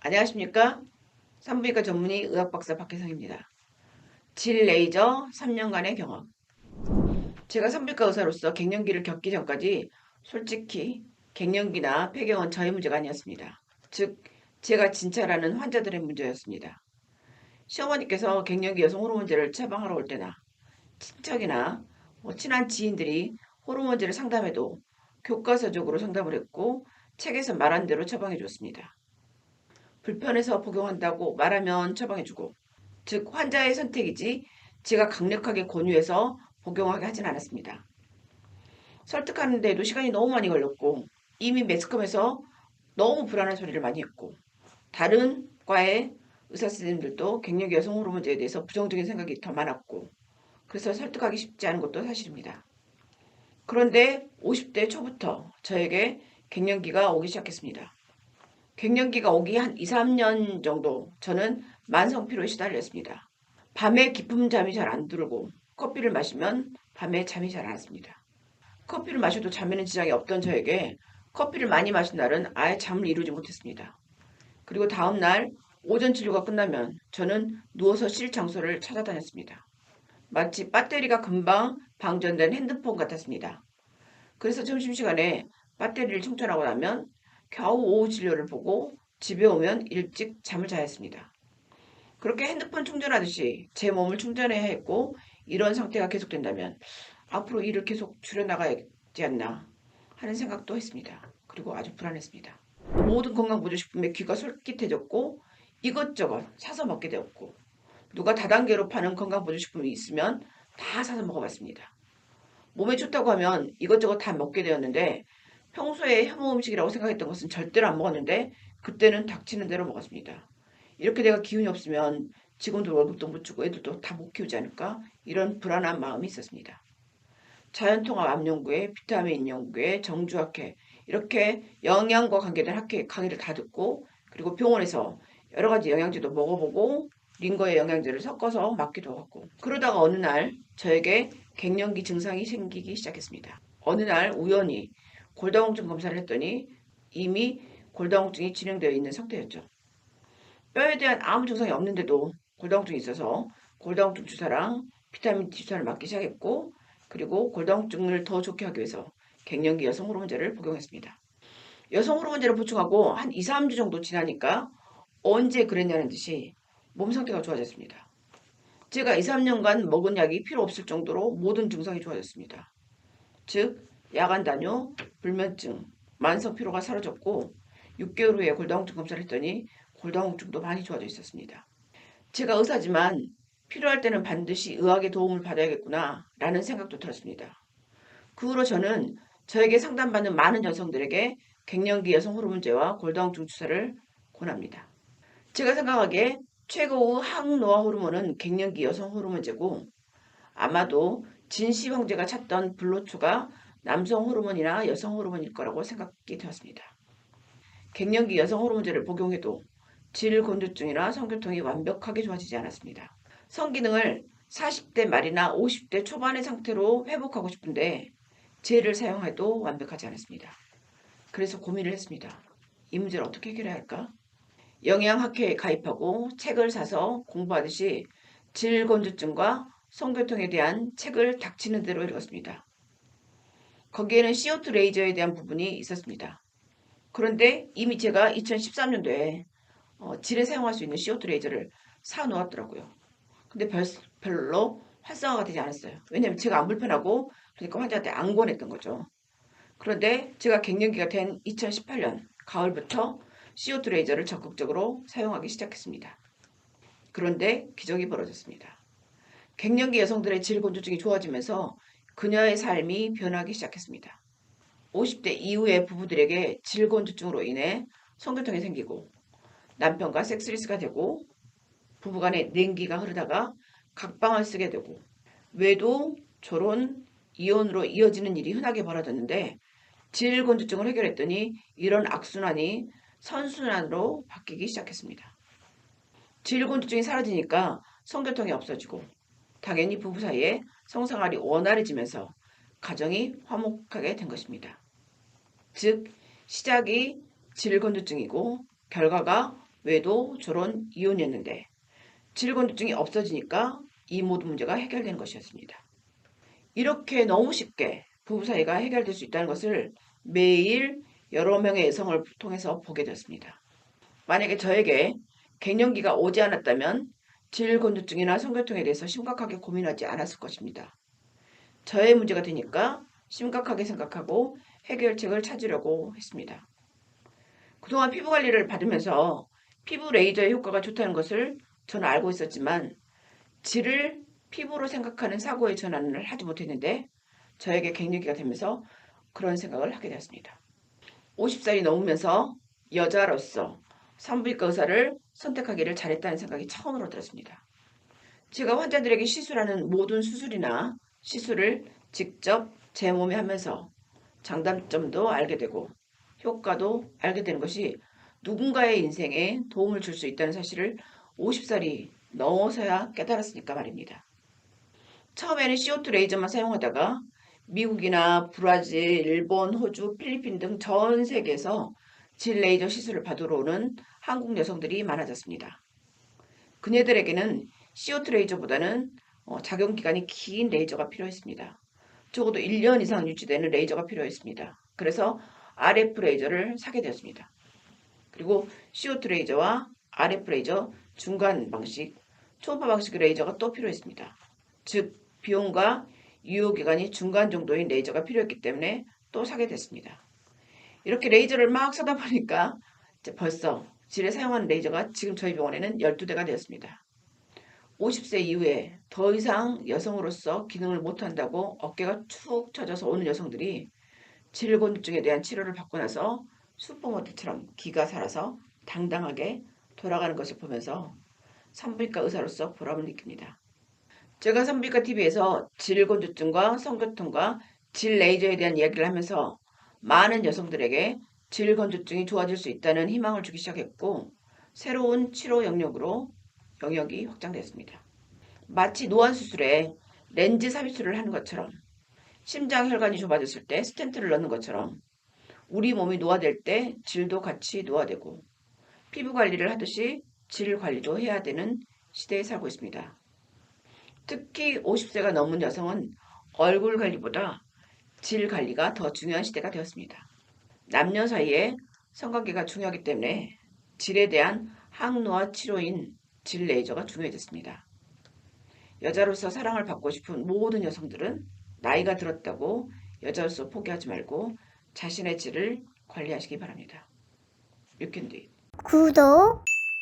안녕하십니까? 산부인과 전문의 의학박사 박혜성입니다. 질 레이저 3년간의 경험. 제가 산부인과 의사로서 갱년기를 겪기 전까지 솔직히 갱년기나 폐경은 저의 문제가 아니었습니다. 즉, 제가 진찰하는 환자들의 문제였습니다. 시어머니께서 갱년기 여성 호르몬제를 처방하러 올 때나 친척이나 친한 지인들이 호르몬제를 상담해도 교과서적으로 상담을 했고 책에서 말한 대로 처방해 줬습니다. 불편해서 복용한다고 말하면 처방해주고, 즉 환자의 선택이지 제가 강력하게 권유해서 복용하게 하진 않았습니다. 설득하는데도 시간이 너무 많이 걸렸고 이미 매스컴에서 너무 불안한 소리를 많이 했고 다른 과의 의사 선생님들도 갱년기 여성 호르몬제에 대해서 부정적인 생각이 더 많았고 그래서 설득하기 쉽지 않은 것도 사실입니다. 그런데 50대 초부터 저에게 갱년기가 오기 시작했습니다. 갱년기가 오기 한 2, 3년 정도 저는 만성 피로에 시달렸습니다. 밤에 깊은 잠이 잘 안 들고 커피를 마시면 밤에 잠이 잘 안 왔습니다. 커피를 마셔도 잠에는 지장이 없던 저에게 커피를 많이 마신 날은 아예 잠을 이루지 못했습니다. 그리고 다음 날 오전 진료가 끝나면 저는 누워서 쉴 장소를 찾아다녔습니다. 마치 배터리가 금방 방전된 핸드폰 같았습니다. 그래서 점심시간에 배터리를 충전하고 나면 겨우 오후 진료를 보고 집에 오면 일찍 잠을 자야 했습니다. 그렇게 핸드폰 충전하듯이 제 몸을 충전해야 했고 이런 상태가 계속된다면 앞으로 일을 계속 줄여나가야지 않나 하는 생각도 했습니다. 그리고 아주 불안했습니다. 모든 건강보조식품에 귀가 솔깃해졌고 이것저것 사서 먹게 되었고 누가 다단계로 파는 건강보조식품이 있으면 다 사서 먹어봤습니다. 몸에 좋다고 하면 이것저것 다 먹게 되었는데 평소에 혐오 음식이라고 생각했던 것은 절대로 안 먹었는데 그때는 닥치는 대로 먹었습니다. 이렇게 내가 기운이 없으면 직원들 월급도 못 주고 애들도 다 못 키우지 않을까? 이런 불안한 마음이 있었습니다. 자연통합 암연구회, 비타민 연구회, 정주학회 이렇게 영양과 관계된 학회 강의를 다 듣고 그리고 병원에서 여러 가지 영양제도 먹어보고 링거의 영양제를 섞어서 맞기도 하고 그러다가 어느 날 저에게 갱년기 증상이 생기기 시작했습니다. 어느 날 우연히 골다공증 검사를 했더니 이미 골다공증이 진행되어 있는 상태였죠. 뼈에 대한 아무 증상이 없는데도 골다공증이 있어서 골다공증 주사랑 비타민 D 주사를 맞기 시작했고 그리고 골다공증을 더 좋게 하기 위해서 갱년기 여성 호르몬제를 복용했습니다. 여성 호르몬제를 보충하고 한 2, 3주 정도 지나니까 언제 그랬냐는 듯이 몸 상태가 좋아졌습니다. 제가 2, 3년간 먹은 약이 필요 없을 정도로 모든 증상이 좋아졌습니다. 즉 야간 단뇨, 불면증, 만성 피로가 사라졌고 6개월 후에 골다공증 검사를 했더니 골다공증도 많이 좋아져 있었습니다. 제가 의사지만 필요할 때는 반드시 의학의 도움을 받아야겠구나 라는 생각도 들었습니다. 그 후로 저는 저에게 상담받는 많은 여성들에게 갱년기 여성 호르몬제와 골다공증 주사를 권합니다. 제가 생각하기에 최고의 항노화 호르몬은 갱년기 여성 호르몬제고 아마도 진시 황제가 찾던 불로초가 남성 호르몬이나 여성 호르몬일 거라고 생각이 되었습니다. 갱년기 여성 호르몬제를 복용해도 질곤두증이나 성교통이 완벽하게 좋아지지 않았습니다. 성기능을 40대 말이나 50대 초반의 상태로 회복하고 싶은데 젤을 사용해도 완벽하지 않았습니다. 그래서 고민을 했습니다. 이 문제를 어떻게 해결해야 할까? 영양학회에 가입하고 책을 사서 공부하듯이 질곤두증과 성교통에 대한 책을 닥치는 대로 읽었습니다. 거기에는 CO2 레이저에 대한 부분이 있었습니다. 그런데 이미 제가 2013년도에 질에 사용할 수 있는 CO2 레이저를 사 놓았더라고요. 근데 별로 활성화가 되지 않았어요. 왜냐면 제가 안 불편하고 그러니까 환자한테 안 권했던 거죠. 그런데 제가 갱년기가 된 2018년 가을부터 CO2 레이저를 적극적으로 사용하기 시작했습니다. 그런데 기적이 벌어졌습니다. 갱년기 여성들의 질곤두증이 좋아지면서 그녀의 삶이 변하기 시작했습니다. 50대 이후의 부부들에게 질곤두증으로 인해 성교통이 생기고 남편과 섹스리스가 되고 부부간에 냉기가 흐르다가 각방을 쓰게 되고 외도, 결혼, 이혼으로 이어지는 일이 흔하게 벌어졌는데 질곤두증을 해결했더니 이런 악순환이 선순환으로 바뀌기 시작했습니다. 질곤두증이 사라지니까 성교통이 없어지고 당연히 부부 사이에 성생활이 원활해지면서 가정이 화목하게 된 것입니다. 즉 시작이 질곤두증이고 결과가 외도, 졸혼, 이혼이었는데 질건조증이 없어지니까 이 모든 문제가 해결되는 것이었습니다. 이렇게 너무 쉽게 부부 사이가 해결될 수 있다는 것을 매일 여러 명의 여성을 통해서 보게 되었습니다. 만약에 저에게 갱년기가 오지 않았다면 질건조증이나 성교통에 대해서 심각하게 고민하지 않았을 것입니다. 저의 문제가 되니까 심각하게 생각하고 해결책을 찾으려고 했습니다. 그동안 피부 관리를 받으면서 피부 레이저의 효과가 좋다는 것을 저는 알고 있었지만 질을 피부로 생각하는 사고의 전환을 하지 못했는데 저에게 갱년기가 되면서 그런 생각을 하게 되었습니다. 50살이 넘으면서 여자로서 산부인과 의사를 선택하기를 잘했다는 생각이 처음으로 들었습니다. 제가 환자들에게 시술하는 모든 수술이나 시술을 직접 제 몸에 하면서 장단점도 알게 되고 효과도 알게 되는 것이 누군가의 인생에 도움을 줄 수 있다는 사실을 50살이 넘어서야 깨달았으니까 말입니다. 처음에는 CO2 레이저만 사용하다가 미국이나 브라질, 일본, 호주, 필리핀 등 전 세계에서 질 레이저 시술을 받으러 오는 한국 여성들이 많아졌습니다. 그녀들에게는 CO2 레이저보다는 작용 기간이 긴 레이저가 필요했습니다. 적어도 1년 이상 유지되는 레이저가 필요했습니다. 그래서 RF 레이저를 사게 되었습니다. 그리고 CO2 레이저와 RF 레이저 중간 방식, 초음파 방식의 레이저가 또 필요했습니다. 즉 비용과 유효기간이 중간 정도인 레이저가 필요했기 때문에 또 사게 됐습니다. 이렇게 레이저를 막 사다 보니까 이제 벌써 질에 사용하는 레이저가 지금 저희 병원에는 12대가 되었습니다. 50세 이후에 더 이상 여성으로서 기능을 못한다고 어깨가 축 처져서 오는 여성들이 질곤증에 대한 치료를 받고 나서 슈퍼모델처럼 기가 살아서 당당하게 돌아가는 것을 보면서 산부인과 의사로서 보람을 느낍니다. 제가 산부인과 TV에서 질건조증과 성교통과 질 레이저에 대한 이야기를 하면서 많은 여성들에게 질건조증이 좋아질 수 있다는 희망을 주기 시작했고 새로운 치료 영역이 확장됐습니다. 마치 노안 수술에 렌즈 삽입술을 하는 것처럼 심장 혈관이 좁아졌을 때 스텐트를 넣는 것처럼 우리 몸이 노화될 때 질도 같이 노화되고 피부 관리를 하듯이 질 관리도 해야 되는 시대에 살고 있습니다. 특히 50세가 넘은 여성은 얼굴 관리보다 질 관리가 더 중요한 시대가 되었습니다. 남녀 사이에 성관계가 중요하기 때문에 질에 대한 항노화 치료인 질 레이저가 중요해졌습니다. 여자로서 사랑을 받고 싶은 모든 여성들은 나이가 들었다고 여자로서 포기하지 말고 자신의 질을 관리하시기 바랍니다. You can do it. 구독